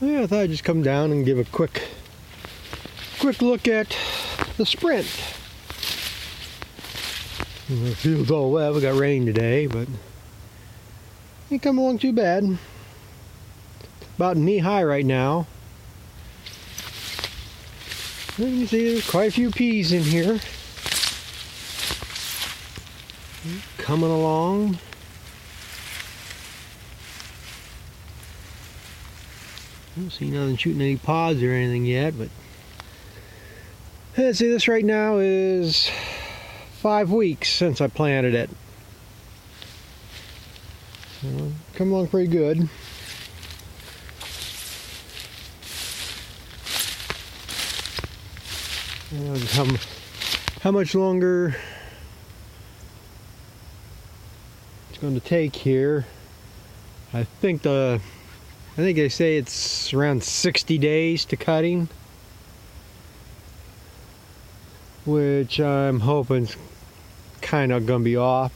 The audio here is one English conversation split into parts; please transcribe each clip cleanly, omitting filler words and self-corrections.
Yeah, I thought I'd just come down and give a quick look at the sprint. The field's all wet. We got rain today, but ain't come along too bad. About knee high right now. You can see there's quite a few peas in here. Coming along. I don't see nothing shooting any pods or anything yet, but let's see, this right now is 5 weeks since I planted it. Come along pretty good. How much longer it's going to take here? I think they say it's around 60 days to cutting, which I'm hoping is kind of going to be off.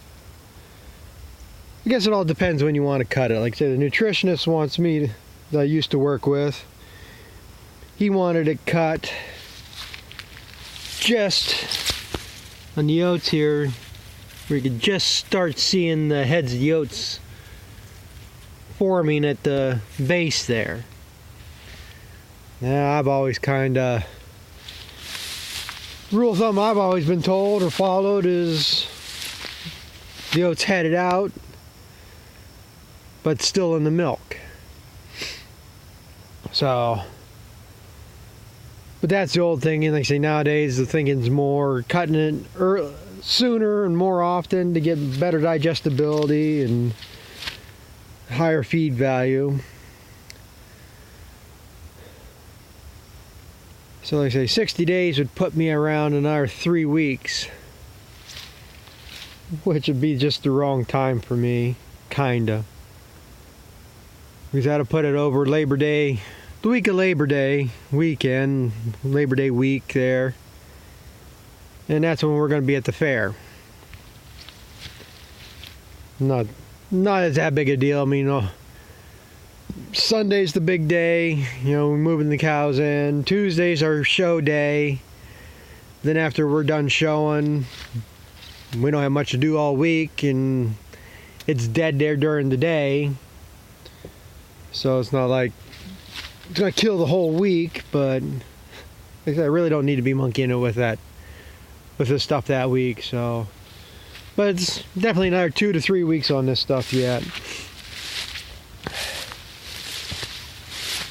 I guess it all depends when you want to cut it. Like I say, the nutritionist wants me that I used to work with. He wanted it cut just on the oats here, where you could just start seeing the heads of the oats forming at the base there. Now, I've always kind of, rule of thumb I've always been told or followed is the oats headed out, but still in the milk. So, but that's the old thing, and like I say, nowadays the thinking's more cutting it sooner and more often to get better digestibility and higher feed value. So like I say, 60 days would put me around another 3 weeks, which would be just the wrong time for me, kinda. Because I had to put it over Labor Day, the week of Labor Day weekend, Labor Day week there. And that's when we're going to be at the fair. Not as that big a deal. I mean, Sunday's the big day, we're moving the cows in. Tuesday's our show day. Then after we're done showing, we don't have much to do all week, and it's dead there during the day. So it's not like it's gonna kill the whole week, but I really don't need to be monkeying it with this stuff that week. So, but it's definitely another 2 to 3 weeks on this stuff yet.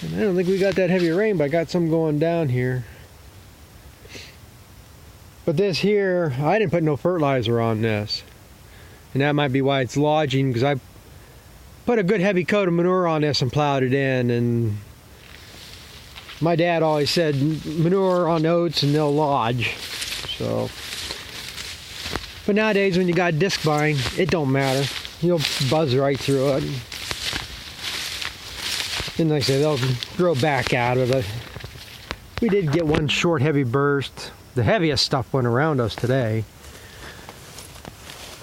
And I don't think we got that heavy rain, but I got some going down here. But this here, I didn't put no fertilizer on this, and that might be why it's lodging, because I put a good heavy coat of manure on this and plowed it in. And my dad always said manure on oats and they'll lodge. So, but nowadays when you got disc vine, it don't matter. You'll buzz right through it. And like I say, they'll grow back out of it. We did get one short heavy burst. The heaviest stuff went around us today.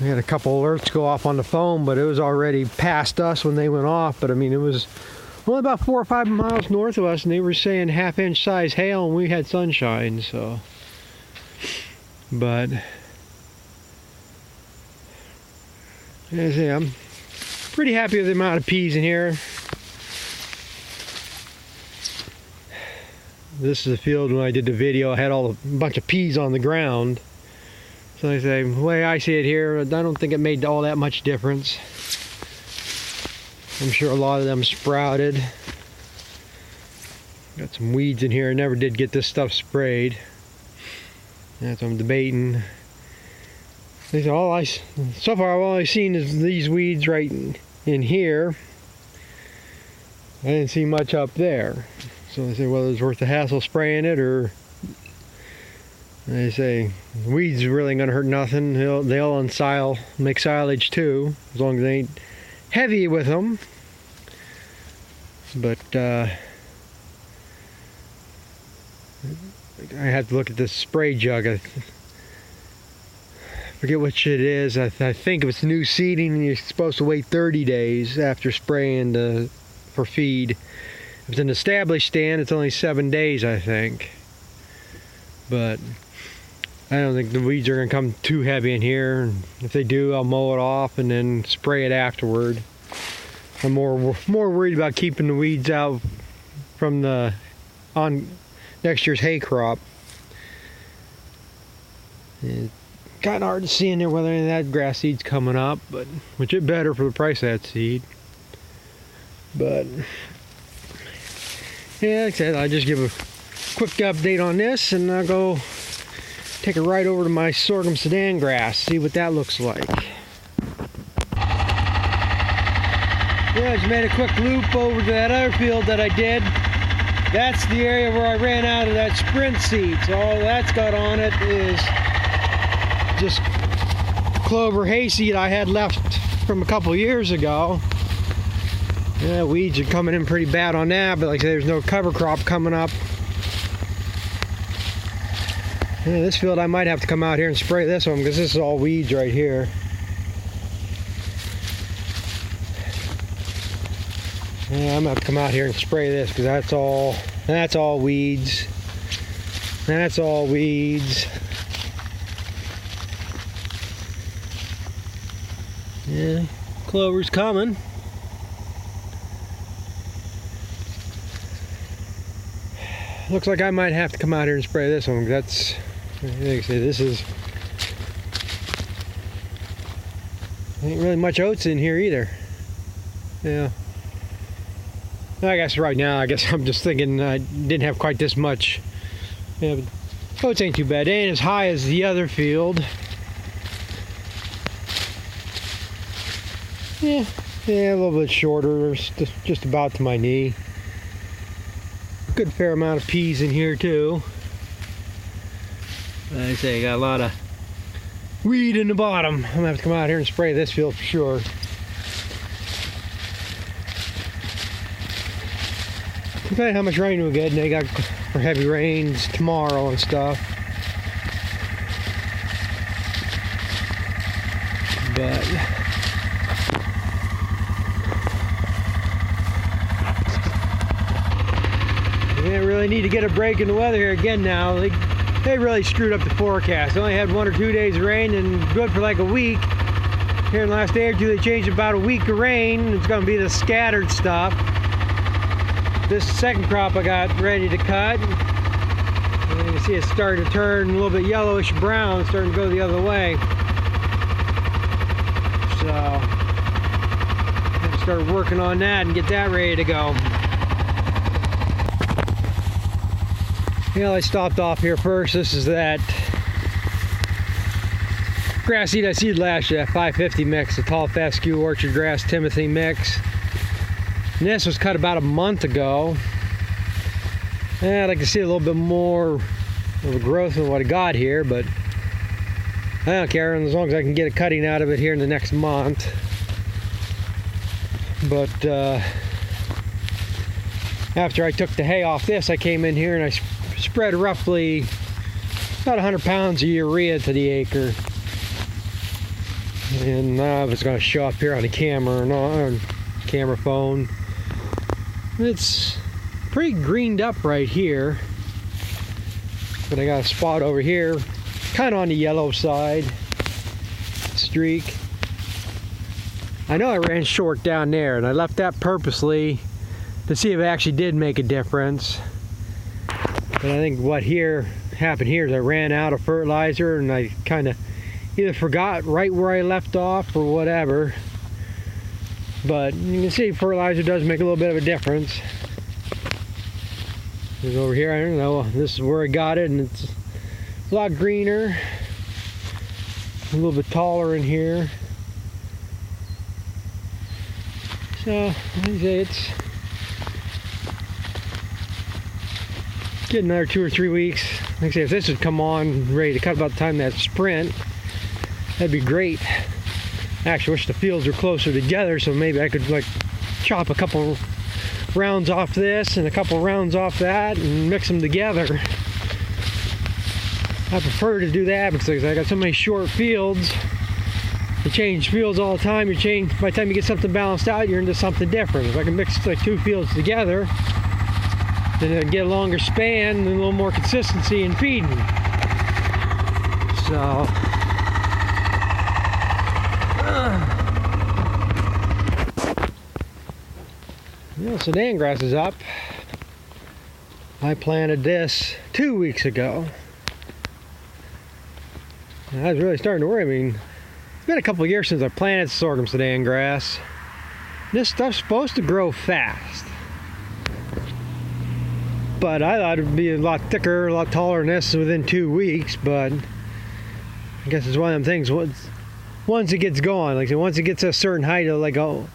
We had a couple alerts go off on the phone, but it was already past us when they went off. But I mean, it was only about 4 or 5 miles north of us, and they were saying half-inch size hail, and we had sunshine. So, but as I say, I'm pretty happy with the amount of peas in here. This is the field when I did the video. I had a bunch of peas on the ground. So I say, the way I see it here, I don't think it made all that much difference. I'm sure a lot of them sprouted. Got some weeds in here. I never did get this stuff sprayed. That's what I'm debating. So far all I've seen is these weeds right in here. I didn't see much up there. So I say whether it's worth the hassle spraying it, or they say weeds really ain't gonna hurt nothing. They'll make silage too, as long as they ain't heavy with them. But I have to look at this spray jug. I forget which it is. I think if it's new seeding, you're supposed to wait 30 days after spraying for feed. If it's an established stand, it's only 7 days, I think. But I don't think the weeds are going to come too heavy in here. If they do, I'll mow it off and then spray it afterward. I'm more worried about keeping the weeds out from the on next year's hay crop. It's kind of hard to see in there whether any of that grass seed's coming up, but which is better for the price of that seed. But yeah, like I said, I'll just give a quick update on this, and I'll go take a ride over to my sorghum Sudan grass, see what that looks like. Yeah, I just made a quick loop over to that other field that I did. That's the area where I ran out of that sprint seed. So all that's got on it is just clover hayseed I had left from a couple years ago. Yeah, weeds are coming in pretty bad on that, but like I said, there's no cover crop coming up. Yeah, this field I might have to come out here and spray this one because this is all weeds right here. Yeah, I'm gonna have to come out here and spray this because that's all weeds. That's all weeds. Yeah, clover's coming. Looks like I might have to come out here and spray this one. That's, like I say, this is, ain't really much oats in here either. Yeah. I guess right now, I'm just thinking I didn't have quite this much. Yeah, but oats ain't too bad. It ain't as high as the other field. Yeah, a little bit shorter, just about to my knee. Good fair amount of peas in here too. Like I say, got a lot of weed in the bottom. I'm gonna have to come out here and spray this field for sure. Depending on how much rain we get, and they got for heavy rains tomorrow and stuff. But we really need to get a break in the weather here again now. They really screwed up the forecast. They only had 1 or 2 days of rain and good for like a week. Here in the last day or two, they changed about a week of rain. It's going to be the scattered stuff. This second crop I got ready to cut. And you can see it's starting to turn a little bit yellowish brown, starting to go the other way. So I have to start working on that and get that ready to go. I stopped off here first. This is that grass seed I seeded last year, that 550 mix, the tall fescue orchard grass Timothy mix. And this was cut about a month ago. And I'd like to see a little bit more of a growth than what I got here, but I don't care as long as I can get a cutting out of it here in the next month. But after I took the hay off this, I came in here and I spread roughly about 100 pounds of urea to the acre. And now if it's going to show up here on the camera or not, on camera phone, it's pretty greened up right here. But I got a spot over here, kind of on the yellow side, streak. I know I ran short down there, and I left that purposely to see if it actually did make a difference. But I think what happened here is I ran out of fertilizer and I kind of either forgot right where I left off or whatever. But you can see fertilizer does make a little bit of a difference. Because over here, I don't know, this is where I got it, and it's a lot greener, a little bit taller in here. So, like I say, it's get another 2 or 3 weeks. Like I say, if this would come on ready to cut about the time that sprint, that'd be great. I actually wish the fields were closer together, so maybe I could like chop a couple rounds off this and a couple rounds off that and mix them together. I prefer to do that because I got so many short fields. You change fields all the time. By the time you get something balanced out, you're into something different. If I can mix like 2 fields together, then it'll get a longer span and a little more consistency in feeding. So Sudan grass is up. I planted this 2 weeks ago. And I was really starting to worry. I mean, it's been a couple of years since I planted sorghum Sudan grass. This stuff's supposed to grow fast. But I thought it'd be a lot thicker, a lot taller than this within 2 weeks, but I guess it's one of them things. Once it gets going, like once it gets a certain height, it'll like go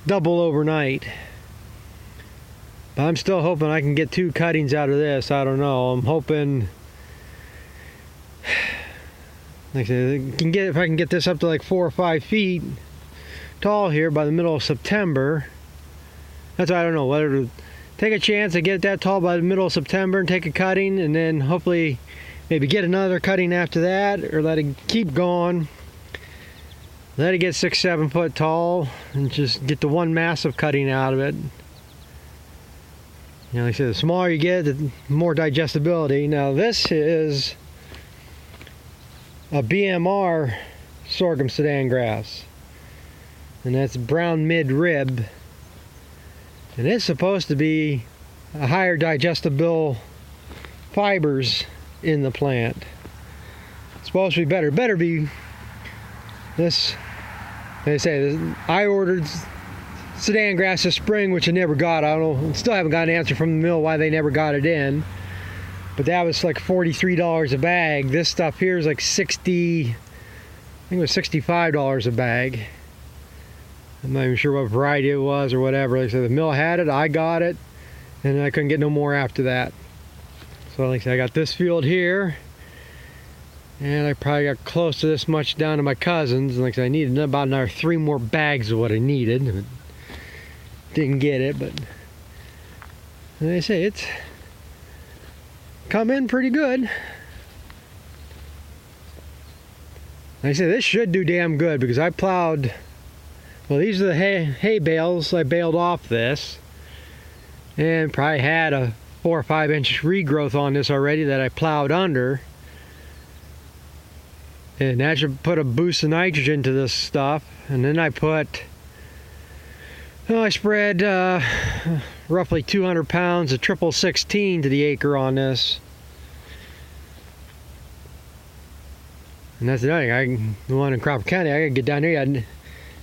double overnight. But I'm still hoping I can get 2 cuttings out of this. I don't know. I'm hoping, like I said, if I can get this up to like 4 or 5 feet tall here by the middle of September. That's why I don't know whether to take a chance to get that tall by the middle of September and take a cutting, and then hopefully maybe get another cutting after that, or let it keep going. Let it get 6-7 foot tall and just get the one massive cutting out of it. You know, like I said, the smaller you get, the more digestibility. Now this is a BMR sorghum Sudan grass, and that's brown mid-rib, and it's supposed to be a higher digestible fibers in the plant. It's supposed to be better be this. Like I say, I ordered Sudan grass this spring, which I never got. I don't know, still haven't got an answer from the mill why they never got it in. But that was like $43 a bag. This stuff here is like 60, I think it was $65 a bag. I'm not even sure what variety it was or whatever. Like I said, the mill had it, I got it, and I couldn't get no more after that. So like I said, I got this field here, and I probably got close to this much down to my cousin's. And like I said, I needed about another 3 more bags of what I needed. Didn't get it, but like I say, it's come in pretty good. Like I say, this should do damn good because I plowed. Well, these are the hay bales. I baled off this, and probably had a 4 or 5 inch regrowth on this already that I plowed under. And that should put a boost of nitrogen to this stuff. And then I spread roughly 200 pounds of triple 16 to the acre on this. And that's another thing. The one in Crawford County, I gotta get down there. I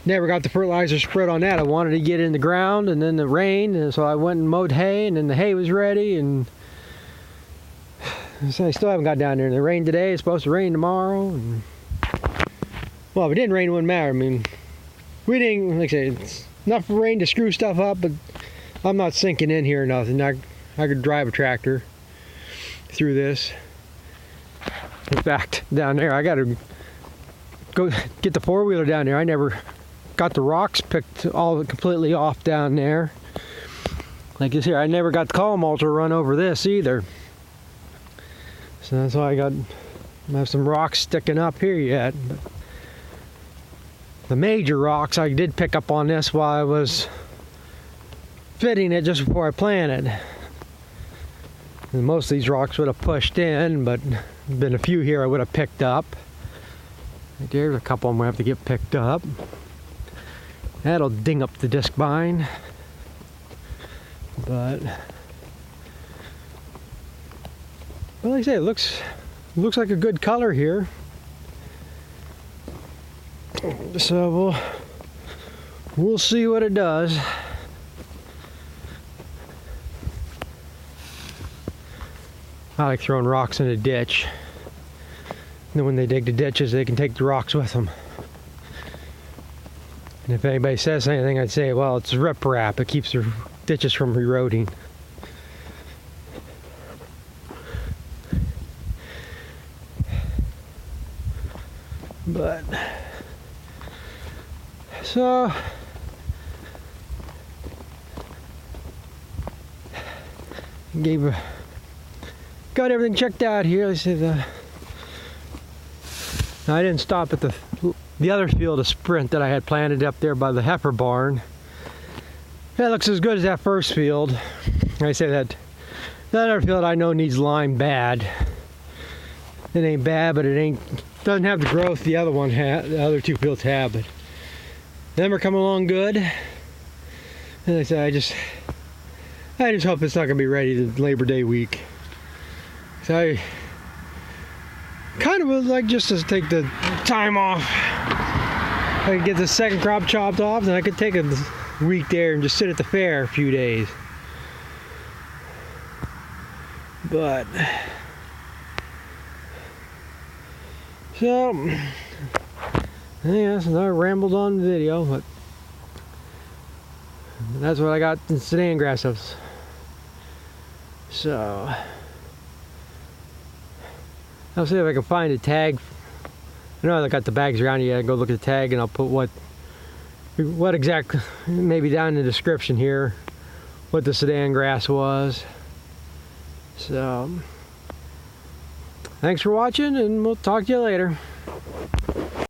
never got the fertilizer spread on that. I wanted to get it in the ground, and then the rain, and so I went and mowed hay, and then the hay was ready, and so I still haven't got down there. And it rained today. It's supposed to rain tomorrow. And well, if it didn't rain, it wouldn't matter. I mean, we didn't, like I say, it's enough rain to screw stuff up, but I'm not sinking in here or nothing. I could drive a tractor through this. In fact, down there, I got to go get the 4-wheeler down there. I never got the rocks picked all completely off down there. Like this here, I never got the column mulcher run over this either. So that's why I have some rocks sticking up here yet. But the major rocks I did pick up on this while I was fitting it just before I planted. And most of these rocks would have pushed in, but there's been a few here I would have picked up. There's a couple of them I have to get picked up. That'll ding up the disc vine. But well, like I say, it looks like a good color here. So we'll see what it does. I like throwing rocks in a ditch. And then when they dig the ditches, they can take the rocks with them. And if anybody says anything, I'd say, well, it's riprap. It keeps the ditches from eroding. But so got everything checked out here. They said I didn't stop at the other field of sprint that I had planted up there by the heifer barn. That looks as good as that first field. I say that other field I know needs lime bad. It ain't bad, but it doesn't have the growth the other one the other two fields have. But them are coming along good. And I say I just hope it's not gonna be ready to Labor Day week. So I kind of would like just to take the time off. I could get the second crop chopped off, and I could take a week there and just sit at the fair a few days. But so yeah, so I rambled on video, but that's what I got in Sudan grass stuff. So I'll see if I can find a tag. I know I got the bags around here. I go look at the tag and I'll put what exactly, maybe down in the description here, what the Sudan grass was. So thanks for watching, and we'll talk to you later.